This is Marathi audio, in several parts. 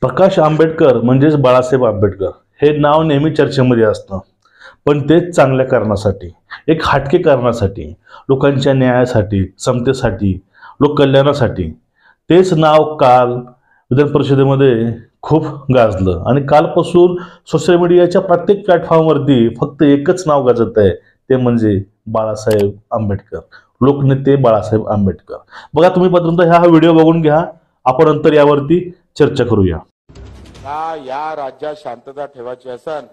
प्रकाश आंबेडकर म्हणजेच बाळासाहेब आंबेडकर हे नाव नेहमी चर्चेमध्ये असतं, पण ते चांगल्या कारणासाठी, एक हटके कारणासाठी, लोकांच्या न्यायासाठी, समतेसाठी, लोककल्याणासाठी तेच नाव काल विधान परिषदेमध्ये खूप गाजलं आणि कालपासून सोशल मीडियाच्या प्रत्येक प्लॅटफॉर्मवरती फक्त एकच नाव गाजत आहे, ते म्हणजे बाळासाहेब आंबेडकर, लोकनेते बाळासाहेब आंबेडकर. बघा तुम्ही पर्यंत हा व्हिडिओ बघून घ्या, आपण नंतर यावरती चर्चा करूया. या राज्यात शांतता ठेवायची असेल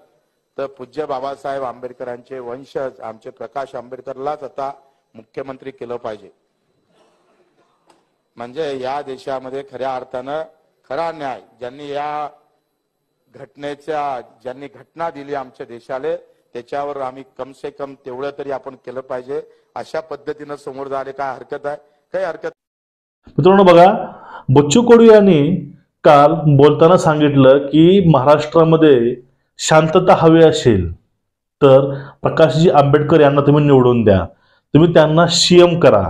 तर पूज्य बाबासाहेब आंबेडकरांचे वंशज आमचे प्रकाश आंबेडकरलाच आता मुख्यमंत्री केलं पाहिजे. म्हणजे या देशामध्ये खऱ्या अर्थानं खरा न्याय ज्यांनी या ज्यांनी घटना दिली आमच्या देशाला, त्याच्यावर आम्ही कम से कम तेवढं तरी आपण केलं पाहिजे. अशा पद्धतीनं समोर जायला काय हरकत आहे? काही हरकत. मित्रांनो बघा, बच्चू कडू यांनी काल बोलताना सांगितलं की महाराष्ट्रामध्ये शांतता हवी असेल तर प्रकाशजी आंबेडकर यांना तुम्ही निवडून द्या, तुम्ही त्यांना सीएम करा.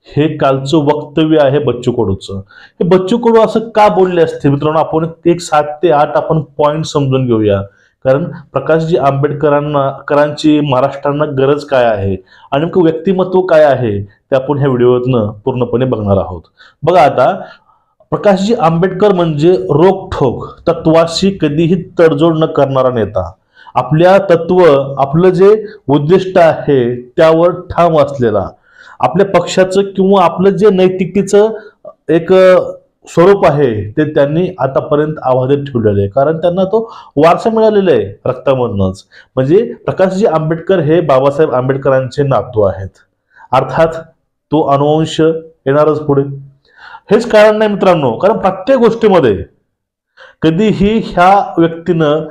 हे कालचं वक्तव्य आहे बच्चू कडूचं. हे बच्चू कडू असं का बोलले असते मित्रांनो, आपण एक 7 ते 8 आपण पॉइंट समजून घेऊया. कारण प्रकाशजी आंबेडकरांची महाराष्ट्रांना गरज काय आहे आणि नेमकं व्यक्तिमत्व काय आहे ते आपण ह्या व्हिडिओतनं पूर्णपणे बघणार आहोत. बघा आता, प्रकाशजी आंबेडकर म्हणजे रोखठोक तत्वाशी कधीही तडजोड न करणारा नेता. आपल्या तत्व, आपलं जे उद्दिष्ट आहे त्यावर ठाम असलेला, आपल्या पक्षाचं किंवा आपलं जे नैतिकतेचं एक स्वरूप आहे ते त्यांनी आतापर्यंत अबाधित ठेवलेलं आहे, कारण त्यांना तो वारसा मिळालेला आहे रक्तामधूनच. म्हणजे प्रकाशजी आंबेडकर हे बाबासाहेब आंबेडकरांचे नातू आहेत. अर्थात तो अनुवंश येणारच पुढे. हेच कारण नाही मित्रांनो, कारण प्रत्येक गोष्टीमध्ये कधीही ह्या व्यक्तीनं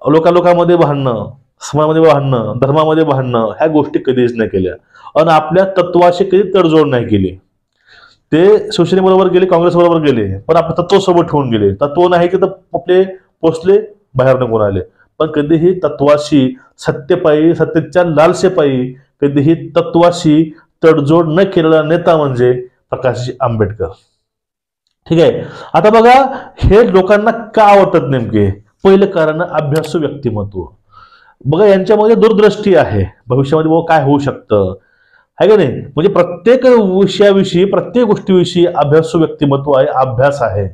लोकांमध्ये भांडणं, समाजामध्ये भांडणं, धर्मामध्ये भांडणं ह्या गोष्टी कधीच नाही केल्या आणि आपल्या तत्वाशी कधी तडजोड नाही केली. ते शिवसेनेबरोबर गेले, काँग्रेस बरोबर गेले, पण आपलं तत्व सोबत ठेवून गेले. तत्व नाही की तर आपले पोचले, बाहेर निघून आले, पण कधीही तत्वाशी, सत्यपायी, सत्तेच्या लालसेपायी कधीही तत्वाशी तडजोड न केलेला नेता म्हणजे प्रकाशजी आंबेडकर. ठीक आहे. आता बघा, हे लोकांना का आवडतात नेमके? पहिलं कारण अभ्यासू व्यक्तिमत्व. बघा, यांच्यामध्ये दूरदृष्टी आहे, भविष्यामध्ये बघा काय होऊ शकतं, आहे का नाही. म्हणजे प्रत्येक विषयाविषयी, प्रत्येक गोष्टीविषयी अभ्यासू व्यक्तिमत्व आहे, अभ्यास आहे.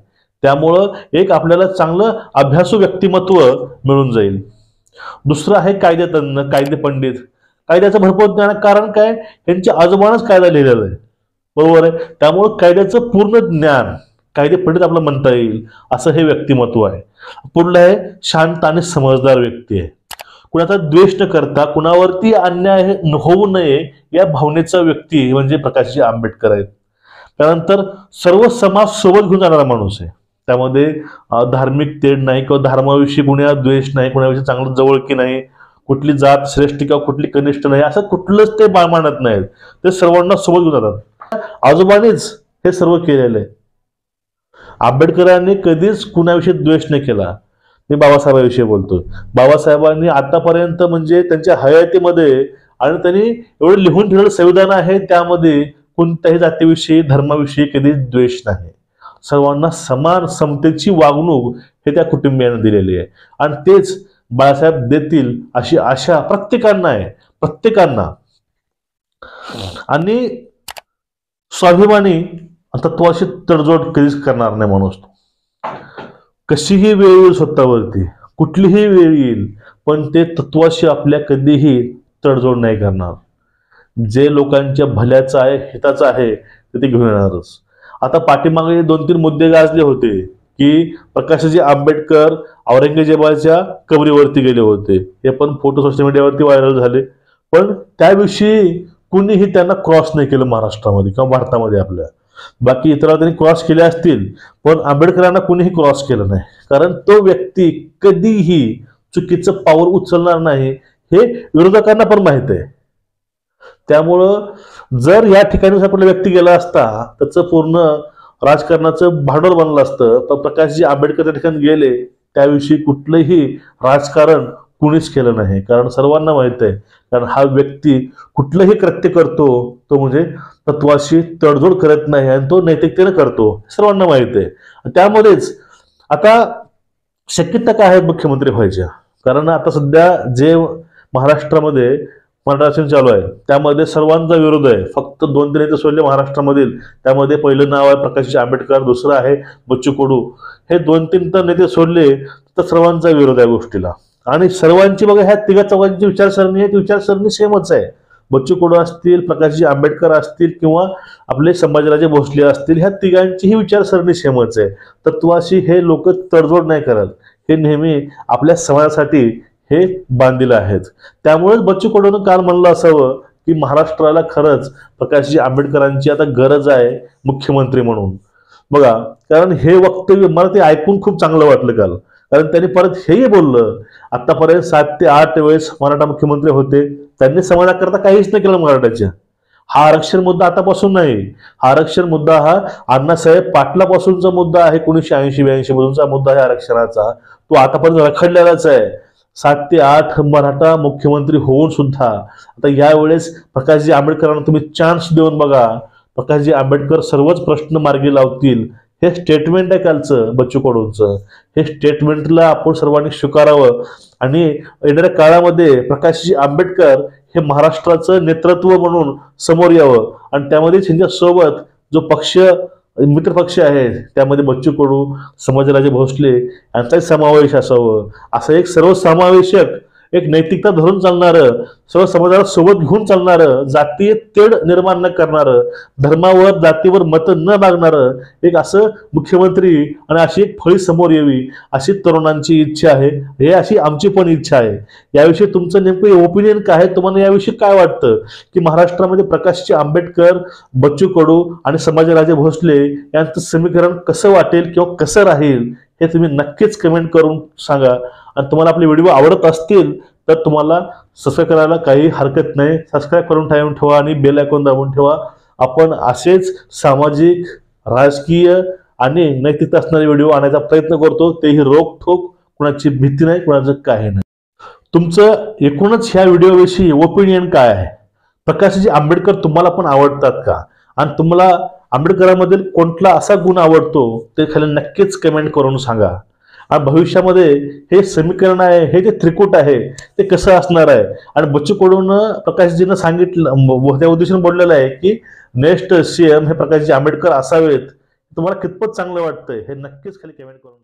त्यामुळं एक आपल्याला चांगलं अभ्यासू व्यक्तिमत्व मिळून जाईल. दुसरं आहे कायदेतज्ञ, कायदे पंडित, कायद्याचं भरपूर ज्ञान. कारण काय, यांच्या आजोबानच कायदा लिहिलेला आहे, बरोबर आहे. त्यामुळं कायद्याचं पूर्ण ज्ञान, कायदे पंडित आपलं म्हणता येईल असं हे व्यक्तिमत्व आहे. पुढलं आहे शांत आणि समजदार व्यक्ती आहे. कुणाचा द्वेष न करता, कुणावरती अन्याय होऊ नये या भावनेचा व्यक्ती म्हणजे प्रकाशजी आंबेडकर आहेत. त्यानंतर सर्व समाज सोबत घेऊन जाणारा माणूस आहे. त्यामध्ये धार्मिक तेढ नाही किंवा धर्माविषयी कुणा द्वेष नाही, कुणाविषयी चांगलं जवळकी नाही, कुठली जात श्रेष्ठ किंवा कुठली कनिष्ठ नाही असं कुठलंच ते मानत नाहीत. ते सर्वांना सोबत घेऊन जातात. आजोबानेच हे सर्व केलेलं आहे. आंबेडकरांनी कधीच कुणाविषयी द्वेष नाही केला. मी बाबासाहेबांविषयी बोलतो. बाबासाहेबांनी आतापर्यंत म्हणजे त्यांच्या हयातीमध्ये आणि त्यांनी एवढं लिहून ठेवलेलं संविधान आहे, त्यामध्ये कोणत्याही जातीविषयी, धर्माविषयी कधी द्वेष नाही. सर्वांना समान समतेची वागणूक हे त्या कुटुंबियांना दिलेली आहे आणि तेच बाळासाहेब देतील अशी आशा प्रत्येकांना आहे, प्रत्येकांना. आणि स्वाभिमानी तत्वाशी तडजोड कधीच करणार नाही माणूस. कशीही वेळ येईल स्वतःवरती, कुठलीही वेळ येईल, पण ते तत्वाशी आपल्या कधीही तडजोड नाही करणार. जे लोकांच्या भल्याचं आहे, हिताचं आहे ते घेऊन येणारच. आता पाठीमागे 2-3 मुद्दे गाजले होते की प्रकाशजी आंबेडकर औरंगजेबाच्या कबरीवरती गेले होते. हे पण फोटो सोशल मीडियावरती व्हायरल झाले, पण त्याविषयी कुणीही त्यांना क्रॉस नाही केलं महाराष्ट्रामध्ये किंवा भारतामध्ये आपल्या. बाकी इतरांना त्यांनी क्रॉस केले असतील, पण आंबेडकरांना कुणीही क्रॉस केलं नाही, कारण तो व्यक्ती कधीही चुकीचं पाऊल उचलणार नाही हे विरोधकांना पण माहित आहे. त्यामुळं जर या ठिकाणी आपला व्यक्ती गेला असता त्याचं पूर्ण राजकारणाचं भांडवल बनलं असतं. पण प्रकाशजी आंबेडकर त्या ठिकाणी गेले, त्याविषयी कुठलंही राजकारण कुणीच केलं नाही, कारण सर्वांना माहित आहे, कारण हा व्यक्ती कुठलंही कृत्य करतो तो म्हणजे तत्वाशी तडजोड करत नाही आणि तो नैतिकतेने करतो, सर्वांना माहित आहे. त्यामध्येच आता शक्यता काय आहे मुख्यमंत्री व्हायच्या? कारण आता सध्या जे महाराष्ट्रामध्ये मराठा आरक्षण चालू आहे त्यामध्ये सर्वांचा विरोध आहे. फक्त 2-3 नेते सोडले महाराष्ट्रामधील, त्यामध्ये पहिलं नाव आहे प्रकाशजी आंबेडकर, दुसरं आहे बच्चू कडू. हे 2-3 तर नेते सोडले तर सर्वांचा विरोध आहे गोष्टीला. आणि सर्वांची बघा ह्या तिघा चौघांची विचारसरणी आहे, ती विचारसरणी सेमच आहे. बच्चू कडू असतील, प्रकाशजी आंबेडकर असतील किंवा आपले संभाजीराजे भोसले असतील, ह्या तिघांचीही विचारसरणी सेमच आहे. तत्वाशी हे लोक तडजोड नाही करत. हे नेहमी आपल्या समाजासाठी हे बांधलेलं आहेत. त्यामुळेच बच्चू कडूनं काल म्हणलं असावं की महाराष्ट्राला खरंच प्रकाशजी आंबेडकरांची आता गरज आहे मुख्यमंत्री म्हणून. बघा, कारण हे वक्तव्य मला ते ऐकून खूप चांगलं वाटलं काल. कारण त्यांनी परत हेही बोललं, आतापर्यंत 7 ते 8 वेळेस मराठा मुख्यमंत्री होते, त्यांनी समाजाकरता काहीच नाही केलं मराठ्याच्या. हा आरक्षण मुद्दा आतापासून नाही, हा आरक्षण मुद्दा हा अण्णासाहेब पाटलापासूनचा मुद्दा आहे. 1980-82 पासूनचा मुद्दा आहे आरक्षणाचा. तो आतापर्यंत रखडलेलाच आहे. 7 ते 8 मराठा मुख्यमंत्री होऊन सुद्धा आता यावेळेस प्रकाशजी आंबेडकरांना तुम्ही चान्स देऊन बघा, प्रकाशजी आंबेडकर सर्वच प्रश्न मार्गी लावतील. हे स्टेटमेंट आहे कालचं बच्चू कडूंचं. हे स्टेटमेंटला आपण सर्वांनी स्वीकारावं आणि येणाऱ्या काळामध्ये प्रकाशजी आंबेडकर हे महाराष्ट्राचं नेतृत्व म्हणून समोर यावं. आणि त्यामध्ये त्यांच्यासोबत जो पक्ष मित्र पक्ष आहे त्यामध्ये बच्चू कडू, संभाजीराजे भोसले यांचाही समावेश असावं. असं एक सर्वसमावेशक, एक नैतिकता धरून चालणारं, सर्व समाजाला सोबत घेऊन चालणारं, जातीय तेढ निर्माण न करणारं, धर्मावर जातीवर मतं न मागणारं एक असं मुख्यमंत्री आणि अशी एक फळी समोर यावी अशी तरुणांची इच्छा आहे. हे अशी आमची पण इच्छा आहे. याविषयी तुमचं नेमकं ओपिनियन काय आहे? तुम्हाला याविषयी काय वाटतं की महाराष्ट्रामध्ये प्रकाशजी आंबेडकर, बच्चू कडू आणि संभाजीराजे भोसले यांचं समीकरण कसं वाटेल किंवा कसं राहील हे तुम्ही नक्कीच कमेंट करून सांगा. आणि तुम्हाला आपले व्हिडिओ आवडत असतील तर तुम्हाला सबस्क्राईब करायला काही हरकत नाही. सबस्क्राईब करून ठेवा आणि बेल आयकॉन दाबून ठेवा. आपण असेच सामाजिक, राजकीय आणि नैतिकता असणारे व्हिडिओ आणायचा प्रयत्न करतो, तेही रोखठोक, कुणाची भीती नाही, कुणाचं काही नाही. तुमचं एकूणच ह्या व्हिडिओविषयी ओपिनियन काय आहे? प्रकाशजी आंबेडकर तुम्हाला पण आवडतात का? आणि तुम्हाला आंबेडकरांमधील कोणता असा गुण आवडतो ते खाली नक्कीच कमेंट करून सांगा. आणि भविष्यामध्ये हे समीकरण आहे, हे जे त्रिकूट आहे ते कसं असणार आहे? आणि बच्चू कडूनं प्रकाशजीनं सांगितलं, त्या उद्देशाने बोललेलं आहे की नेक्स्ट सीएम हे प्रकाशजी आंबेडकर असावेत. तुम्हाला कितपत चांगलं वाटतंय हे नक्कीच खाली कमेंट करून